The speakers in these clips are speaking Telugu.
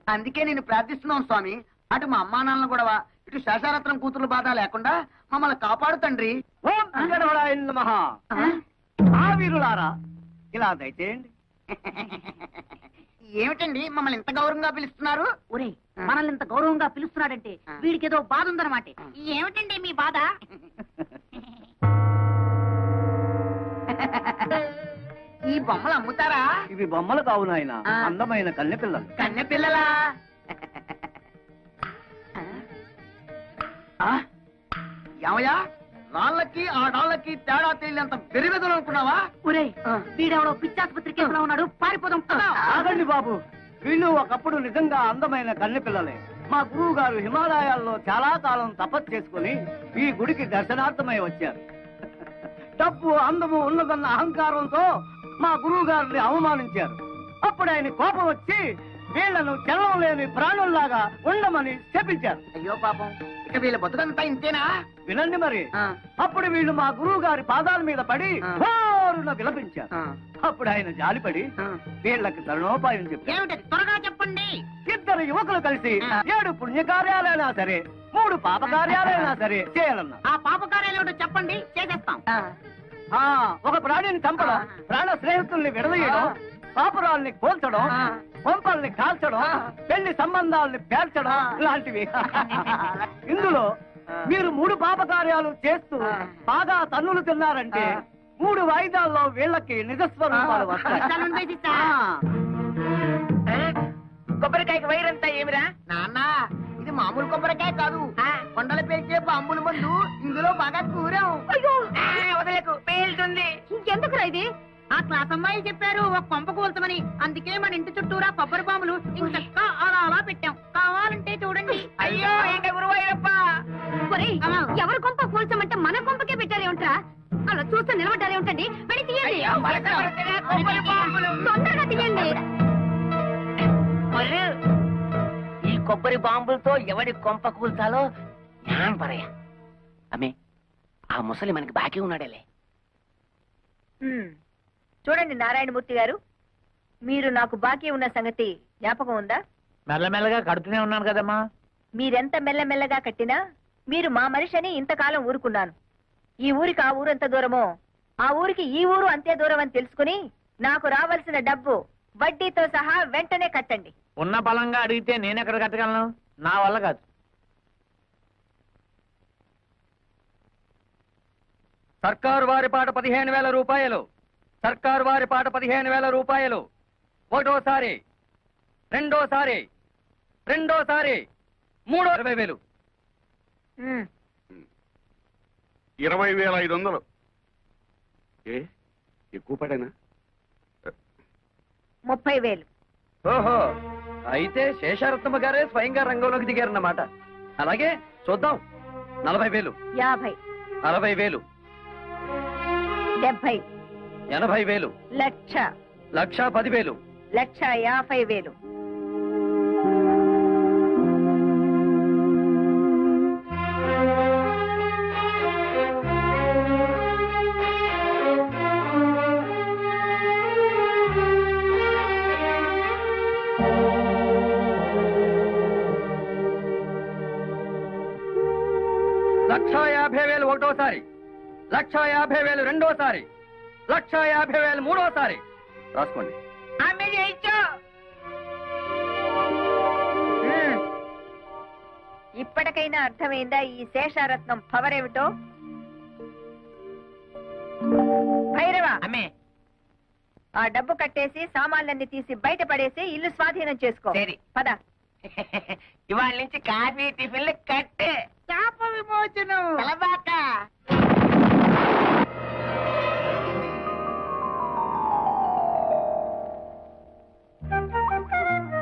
అందుకే నేను ప్రార్థిస్తున్నాను స్వామి. అటు మా అమ్మా నాన్నలు గొడవ, ఇటు శేషారత్నం కూతురు బాధ లేకుండా మమ్మల్ని కాపాడు తండ్రి. ఓం వెంకటరమణాయ నమః. ఆ వీరులారా ఇలా దయచేయండి. ఏమిటండి మమ్మల్ని ఇంత గౌరవంగా పిలుస్తున్నారు? ఒరే, మనల్ని ఇంత గౌరవంగా పిలుస్తున్నాడంటే వీడికి ఏదో బాధ ఉందన్నమాట. ఏమిటండి మీ బాధ? ఈ బొమ్మలు అమ్ముతారా? ఇవి బొమ్మలు కావు నాయన, అందమైన కన్నె పిల్లలు. కన్నె పిల్లలా? ఏమయ్యా, రాళ్ళకి ఆ డాళ్ళకి తేడా తెలియనంత బెరిబెదలు అనుకున్నావా? ఒరే, వీడెవడో పిచ్చాసుపత్రి కేసులో ఉన్నాడు, పారిపోదాం. ఆగండి బాబు, వీళ్ళు ఒకప్పుడు నిజంగా అందమైన కన్నె పిల్లలే. మా గురువు గారు హిమాలయాల్లో చాలా కాలం తపస్సు చేసుకుని ఈ గుడికి దర్శనార్థమై వచ్చారు. డబ్బు అందము ఉన్నదన్న అహంకారంతో మా గురువు గారిని అవమానించారు. అప్పుడు ఆయన కోపం వచ్చి వీళ్లను చలనం లేని ప్రాణుల్లాగా ఉండమని శపించారు. అయ్యో పాపం, ఇక వీళ్ళ బతుకంతా ఇంతేనా? వినండి మరి. అప్పుడు వీళ్ళు మా గురువు గారి పాదాల మీద పడి హోరున విలపించారు. అప్పుడు ఆయన జాలిపడి వీళ్ళకి తరుణోపాయం చెప్పారు. ఏమిటది? త్వరగా చెప్పండి. ఇద్దరు యువకులు కలిసి 7 పుణ్యకార్యాలైనా సరే 3 పాపకార్యాలైనా సరే చేయాలన్నా. ఆ పాపకార్యాలు ఏమిటో చెప్పండి, చేసేస్తాం. ఒక ప్రాణిని చంపడం, ప్రాణ స్నేహితుల్ని విడదీయడం, పాపురాల్ని కోల్చడం, పంపల్ని కాల్చడం, పెళ్లి సంబంధాలని పేర్చడం లాంటివి. ఇందులో మీరు 3 పాపకార్యాలు చేస్తూ బాగా తన్నులు తిన్నారంటే 3 వాయిదాల్లో వీళ్ళకి నిజస్వరూపాలు వస్తాయి. కొబ్బరికాయకి వైరంతా ఏమిరా నాన్న? ఇది మామూలు కొబ్బరికాయ కాదు, కొండల పేల్చే బాంబుల మందు. ఇందులో బాగా కూరాం. వదలకు, పేలుతుంది. ఇంకెందుకురా ఇది? ఆ క్లాస్ అమ్మాయి చెప్పారు ఒక కొంప కూల్చమని. అందుకే మన ఇంటి చుట్టూరా కొబ్బరి బాంబులు ఇంకా అలా అలా పెట్టాం. కావాలంటే చూడండి. అయ్యో ఏంట గురువాయూరప్ప, ఎవరి కొంప కూల్చమంటే మన కొంపకే పెట్టారేమిట్రా? అలా చూస్తే నిలబడ్డారేమిటండి? వెళ్ళి తీయండి, తొందరగా తీయండి. ఈ కొబ్బరి బాంబులతో ఎవడి కొంప కూల్చాలో జ్ఞానం పరయ్యా. అమ్మే, ఆ ముసలి మనకి బాకీ ఉన్నాడేలే. చూడండి నారాయణమూర్తి గారు, మీరు నాకు బాకీ ఉన్న సంగతి జ్ఞాపకం ఉందా? మెల్లమెల్లగా కడుతూనే ఉన్నాను కదమ్మా. మీరెంత మెల్లమెల్లగా కట్టినా మీరు మా మనిషి అని ఇంతకాలం ఊరుకున్నాను. ఈ ఊరికి ఆ ఊరు ఎంత దూరమో ఆ ఊరికి ఈ ఊరు అంతే దూరం అని తెలుసుకుని నాకు రావాల్సిన డబ్బు వడ్డీతో సహా వెంటనే కట్టండి. ఉన్న బలంగా అడిగితే నేనెక్కడ కట్టగలను? నా వల్ల కాదు. సర్కారు వారి పాట 15,000 రూపాయలు. సర్కారు వారి పాట 15,000 రూపాయలు. ఒకటోసారి, రెండోసారి, మూడో 20,000. 20,500. ఎక్కువ పడేనా? 30,000. ఓహో, అయితే శేషారత్నమ్మ గారే స్వయంగా రంగంలోకి దిగారన్నమాట. అలాగే చూద్దాం. 40,000, 50, 60,000, 70, 80,000, 1,00,000, 1,10,000, 1,50,000. ఒకటోసారి, 1,50,000 రెండోసారి, 1,50,000 మూడోసారి. రాసుకోండి. ఇప్పటికైనా అర్థమైందా ఈ శేషారత్నం పవర్ ఏమిటో? భైరవా, ఆ డబ్బు కట్టేసి సామాన్లన్నీ తీసి బయట పడేసి ఇల్లు స్వాధీనం చేసుకో. పద. ఇవాళ నుంచి కాఫీ టిఫిన్లు కట్టే. శాప విమోచనం.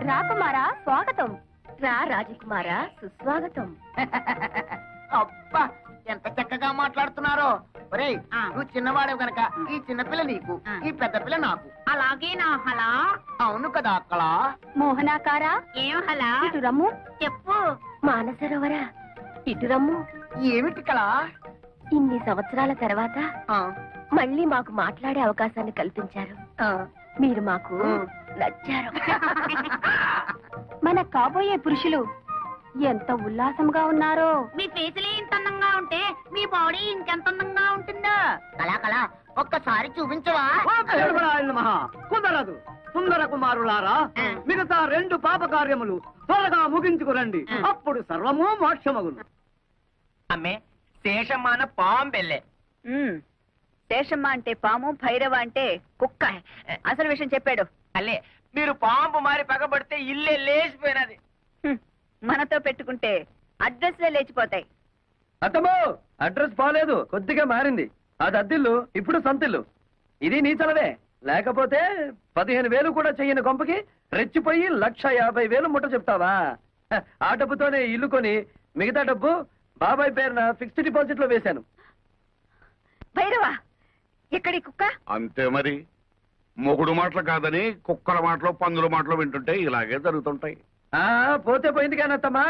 రాకుమారా స్వాగతం. రా రాజకుమారా సుస్వాగతం. అబ్బా, ఎంత చక్కగా మాట్లాడుతున్నారో. ఒరేయ్, నువ్వు చిన్నవాడే గనక ఈ చిన్నపిల్ల నీకు, ఈ పెద్ద పిల్ల నాకు. అలాగే నా హలా. అవును కదా అక్కడ. మోహనాకారా, ఏం హలా? ఇటు రమ్ము. చెప్పు. మానసరోవరా, ఇటు రమ్ము. ఏమిటి కళ? ఇన్ని సంవత్సరాల తర్వాత మళ్ళీ మాకు మాట్లాడే అవకాశాన్ని కల్పించారు. మీరు మాకు నచ్చారు. మన కాబోయే పురుషులు ఎంత ఉల్లాసంగా ఉన్నారో. మీ ఫేసులే ఇంత అందంగా ఉంటే మీ బాడీ ఇంకెంత అందంగా ఉంటుందో. కళా ఒక్కసారి చూపించవా? మహా కుదరదు. సుందర కుమారులారా, మిగతా 2 పాప కార్యములు త్వరగా ముగించుకురండి. అప్పుడు సర్వము మోక్షమగును. అమ్మే శేషమ్మాన పాంబెల్లే. శేషమ్మ అంటే పాము, భైరవ అంటే కుక్క. అసలు విషయం చెప్పాడు. అల్లే మీరు పాంపు మారి పగబడితే ఇల్లే లేచిపోయినది. మనతో పెట్టుకుంటే అడ్రస్లే లేచిపోతాయి. అత్తమ్మో, అడ్రస్ బాలేదు, కొద్దిగా మారింది. అది అద్దిల్లు, ఇప్పుడు సంతిల్లు. ఇది నీ చలవే. లేకపోతే 15,000 కూడా చెయ్యని కొంపకి రెచ్చిపోయి 1,50,000 ముట్ట చెప్తావా? ఆ డబ్బుతోనే ఇల్లు కొని మిగతా డబ్బు బాబాయ్ పేరున ఫిక్స్డ్ డిపాజిట్ లో వేశాను. భైరవ, ఎక్కడి కుక్క? అంతే మరి. మొగుడు మాటలు కాదని కుక్కల మాటలు పందుల మాటలు వింటుంటే ఇలాగే జరుగుతుంటాయి. పోతే పోయింది కానీ అత్తమ్మా,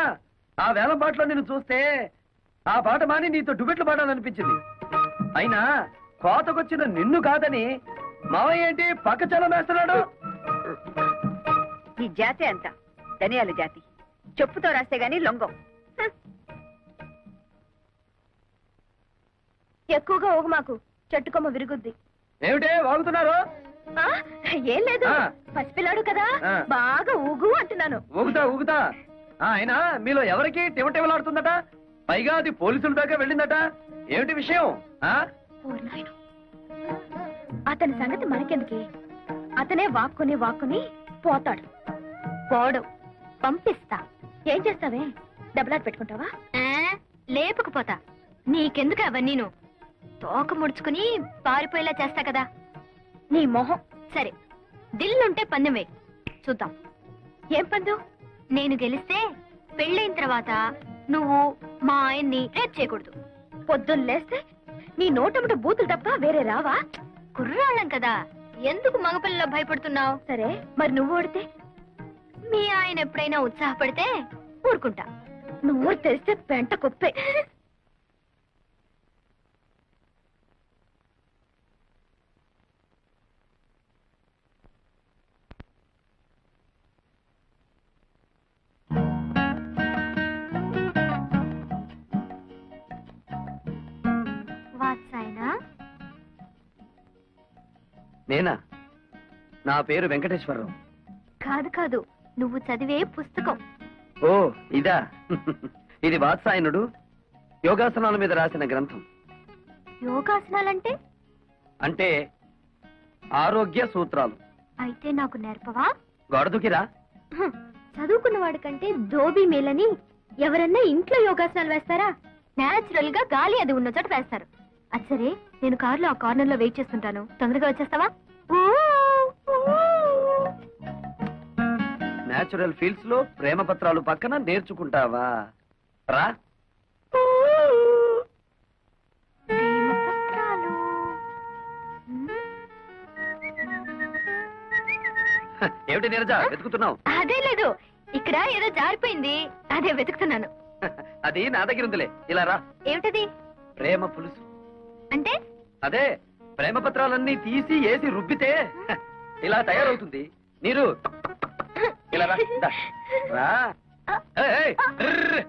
ఆ వేలం పాటలో నిన్ను చూస్తే ఆ పాట మాని నీతో డుబెట్లు పాడాలనిపించింది. అయినా కోతకొచ్చిన నిన్ను కాదని మావయ్య ఏంటి పక్క చలం వేస్తున్నాడు? ఈ జాతి అంత ధనియాల జాతి. చెప్పుతో రాస్తే గాని లొంగం. ఎక్కువగా ఊగు మాకు, చెట్టుకొమ్మ విరుగుద్ది. ఏమిటే వాగుతున్నారు? ఏం లేదు, ఆ. పసిపిల్లాడు కదా, ఆ. బాగా ఊగు అంటున్నాను. ఊగుతా ఊగుతా. అయినా మీలో ఎవరికి టివటివలాడుతుందట? పైగా అది పోలీసుల దాకా వెళ్ళిందట. ఏమిటి విషయం? అతని సంగతి మనకెందుకే? అతనే వాక్కుని పోతాడు. పోడు, పంపిస్తా. ఏం చేస్తావే? డబ్బులాట పెట్టుకుంటావా? లేపుకుపోతా. నీకెందుకు అవన్నీను? తోక ముడుచుకుని పారిపోయేలా చేస్తా కదా. నీ మొహం. సరే, దిల్లుంటే పందెం వేయి, చూద్దాం. ఏం పందెం? నేను గెలిస్తే పెళ్ళైన తర్వాత నువ్వు మా ఆయన్ని రేప్ చేయకూడదు. పొద్దున్న లేస్తే నీ నోటముట బూతులు తప్ప వేరే రావా? కుర్రాళ్ళం కదా, ఎందుకు మగపిల్లలో భయపడుతున్నావు? సరే, మరి నువ్వు ఓడితే? మీ ఆయన ఎప్పుడైనా ఉత్సాహపడితే ఊరుకుంటా. నువ్వు తెరిస్తే పెంట కుప్పే. నేనా? నా పేరు వెంకటేశ్వరరావు. కాదు, నువ్వు చదివే పుస్తకం. ఓ ఇదా? ఇది వాత్సాయనుడు యోగాసనాల మీద రాసిన గ్రంథం. యోగాసనాలంటే? అంటే ఆరోగ్య సూత్రాలు. అయితే నాకు నేర్పవా? గొడదుకిరా. చదువుకున్న వాడికంటే దోబీ మేలని ఎవరన్నా ఇంట్లో యోగాసనాలు వేస్తారా? నేచురల్ గా గాలి అది ఉన్న చోట వేస్తారు. అది సరే, నేను కారులో ఆ కార్నర్ లో వెయిట్ చేస్తుంటాను, తొందరగా వచ్చేస్తావా? నేచురల్ ఫీల్డ్స్ లో ప్రేమ పత్రాలు పక్కన నేర్చుకుంటావా? రా. ఏమిటి నీరజ వెతుకుతున్నావు? అదే లేదు, ఇక్కడ ఏదో జారిపోయింది, అదే వెతుకుతున్నాను. అది నా దగ్గర ఉందిలే, ఇలా రా. ఏమిటది? ప్రేమ పులుసు. అంటే? అదే, ప్రేమ పత్రాలన్నీ తీసి ఏసి రుబ్బితే ఇలా తయారవుతుంది. నీరు ఇలా రా. దా. రా. ఏయ్, ర్ర్.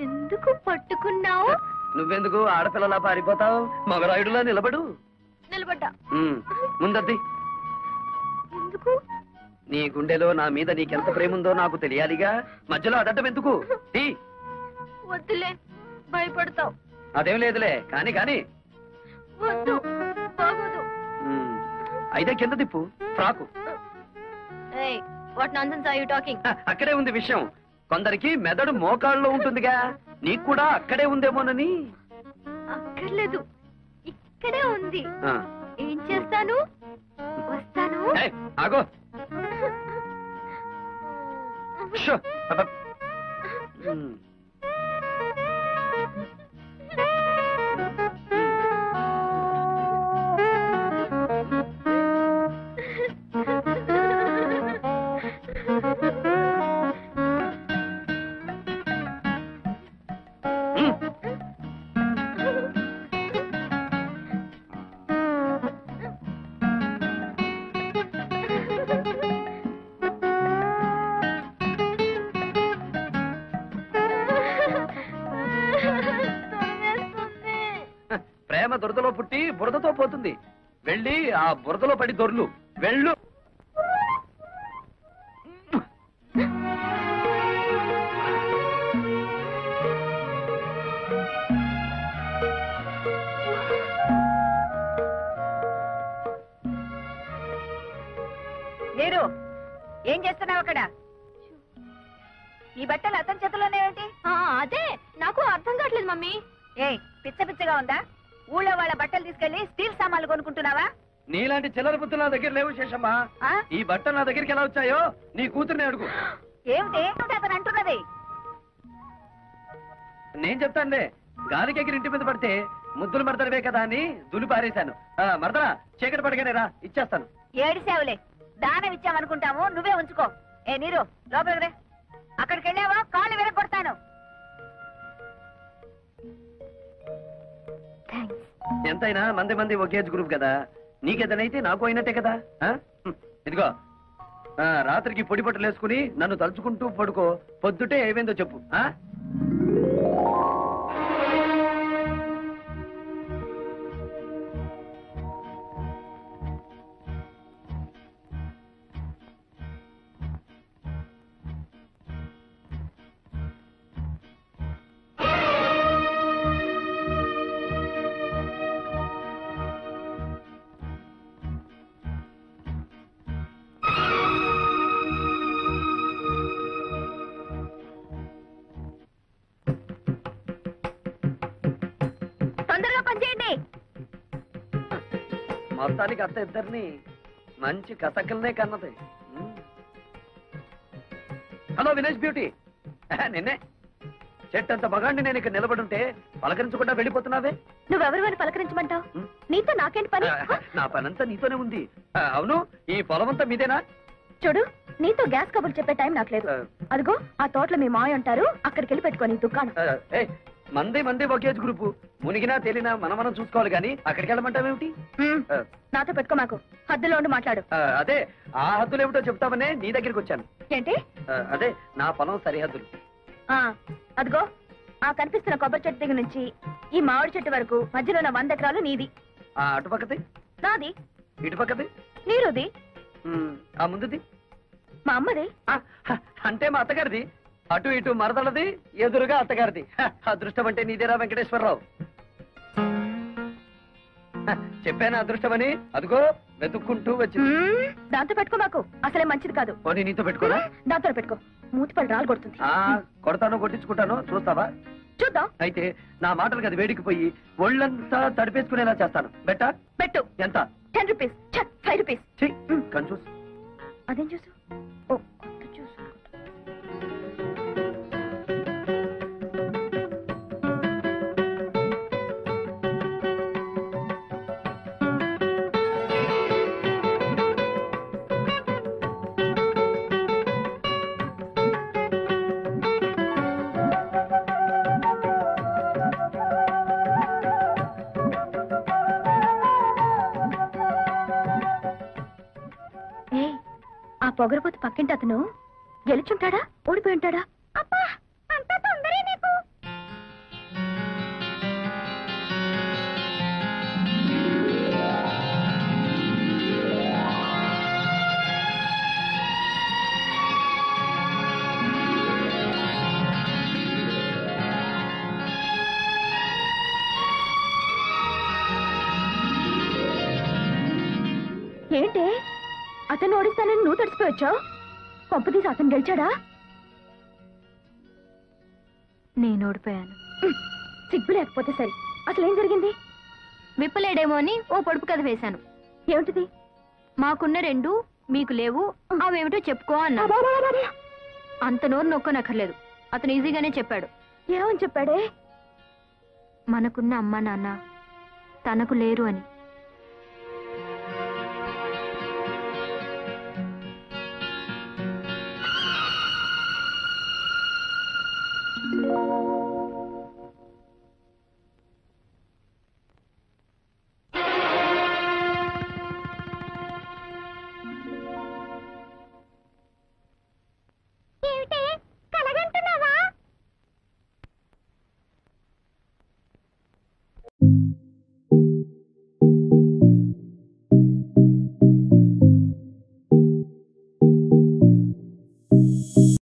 ఎందుకు పట్టుకున్నావు? నువ్వెందుకు ఆడపిల్లలా పారిపోతావు? మగరాయుడులా నిలబడు. నిలబడ్డా. ముందద్ది. ఎందుకు? నీ గుండెలో నా మీద నీకెంత ప్రేమ ఉందో నాకు తెలియాలిగా. మధ్యలో అదడ్డం ఎందుకు? వద్దులే, భయపడతావు. అదేం లేదులే, కాని కాని. వద్దు, బాగోదు. అయితే కింద తిప్పు. Frock. What nonsense are you talking? అక్కడే ఉంది విషయం. కొందరికి మెదడు మోకాళ్ళలో ఉంటుందిగా, నీకు కూడా అక్కడే ఉందేమోనని. అక్కర్లేదు, ఇక్కడే ఉంది. ఆ. ఏం చేస్తాను? వస్తాను. ఏయ్, ఆగో. షో. అబ్బ. ఏమన్నా దురదలో పుట్టి బురదతో పోతుంది. వెళ్ళి ఆ బురదలో పడి దొర్లు. వెళ్ళు. మీరు ఏం చేస్తున్నావు అక్కడ? ఈ బట్టలు అతని చేతిలోనే ఏంటి? అదే నాకు అర్థం కావట్లేదు మమ్మీ. ఏ పిచ్చ పిచ్చగా ఉందా? ఊళ్ళో వాళ్ళ బట్టలు తీసుకెళ్లి స్టీల్ సామాన్లు కొనుక్కుంటున్నావా? నీలాంటి చిల్లర బుద్ధులు నా దగ్గర లేవు శేషమ్మా. ఆ? ఈ బట్టలు నా దగ్గరికి ఎలా వచ్చాయో నీ కూతుర్ని అడుగు. ఏమిటి అతను అంటున్నది? నేను చెప్తానులే. గాలికి ఎగిరి ఇంటి మీద పడితే ముద్దులు మడతడవే కదా అని దులి పారేశాను. మరదరా చీకటి పడగానే రా, ఇచ్చేస్తాను. ఏడిసావులే, దానం ఇచ్చామనుకుంటాము, నువ్వే ఉంచుకో. ఏ నీరు లోపలికి రే. అక్కడికి వెళ్ళావా కాళ్ళు విరగొడతాను. ఎంతైనా మంది ఒకే గ్రూప్ కదా. నీకేదనైతే నాకు అయినట్టే కదా. ఇదిగో రాత్రికి పొడి బట్టలు వేసుకుని నన్ను తలుచుకుంటూ పడుకో. పొద్దుటే ఏమైందో చెప్పు. తొందరగా పనిచేయండి. మొత్తానికి అత్త ఇద్దరిని మంచి కథకల్నే కన్నది. హలో వినేష్ బ్యూటీ, నిన్నే చెట్టంత మగాండి నేను ఇక్కడ నిలబడుంటే పలకరించకుండా వెళ్ళిపోతున్నావే. నువ్వెవరు పలకరించమంటావు? నీతో నాకేంటి పని? నా పనంతా నీతోనే ఉంది. అవును, ఈ పొలమంతా మీదేనా? చూడు, నీతో గ్యాస్ కబుర్లు చెప్పే టైం నాకు లేదు. అదిగో ఆ తోటలో మీ మాయ ఉంటారు, అక్కడికి వెళ్ళి పెట్టుకోని దుకాణం. మంది ఒకే గ్రూపు. మునిగినా తేలినా మనం చూసుకోవాలి కానీ అక్కడికి వెళ్ళమంటావేమిటి? నాతో పెట్టుకో, మాకు హద్దులో ఉండి మాట్లాడు. అదే ఆ హద్దులు ఏమిటో చెప్తామనే నీ దగ్గరికి వచ్చాను. ఏంటి? అదే నా పొలం సరిహద్దులు. అదిగో ఆ కనిపిస్తున్న కొబ్బరి చెట్టు దగ్గర నుంచి ఈ మామిడి చెట్టు వరకు మధ్యలో ఉన్న 100 ఎకరాలు నీది. అటుపక్కది నాది. ఇటుపక్కది నీరుది. ఆ ముందుది మా అమ్మది. అంటే మా అత్తగారిది. అటు ఇటు మరదలది, ఎదురుగా అత్తగారిది. అదృష్టం అంటే నీదేరా వెంకటేశ్వరరావు. చెప్పాను అదృష్టమని. అదిగో వెతుక్కుంటూ వచ్చింది. దాంతో పెట్టుకో, మాకు అసలే మంచిది కాదు. పోనీ నీతో పెట్టుకోనా? దాంతో పెట్టుకో, మూతిపడి రాలు కొడుతుంది. కొడతాను, కొట్టించుకుంటాను, చూస్తావా? చూద్దాం. అయితే నా మాటలకు అది వేడికిపోయి ఒళ్ళంతా తడిపేసుకునేలా చేస్తాను. బెట్టా? పెట్టు. ఎంత? 10 రూపీస్. 5 రూపీస్. కన్ఫ్యూజ్. అదేం చూసు? ఓ కొత్త చూసు. ఆ పొగరపోతు పక్కింటి అతను గెలుచుంటాడా, ఓడిపోయి ఉంటాడా? అబ్బా, అంత తొందరే నీకు. ఏంటి అతను ఓడిస్తానని నువ్వు తడిసిపోయొచ్చావు? పంపతీసి అతను గెలిచాడా? నేను ఓడిపోయాను. సిగ్గు లేకపోతే సరే, అసలు ఏం జరిగింది? విప్పలేడేమో అని ఓ పొడుపు కథ వేశాను. ఏమిటిది? మాకున్న 2 మీకు లేవు, అవేమిటో చెప్పుకో అన్నా. అంత నోరు నొక్కనక్కర్లేదు, అతను ఈజీగానే చెప్పాడు. ఏమని చెప్పాడే? మనకున్న అమ్మా నాన్న తనకు లేరు అని.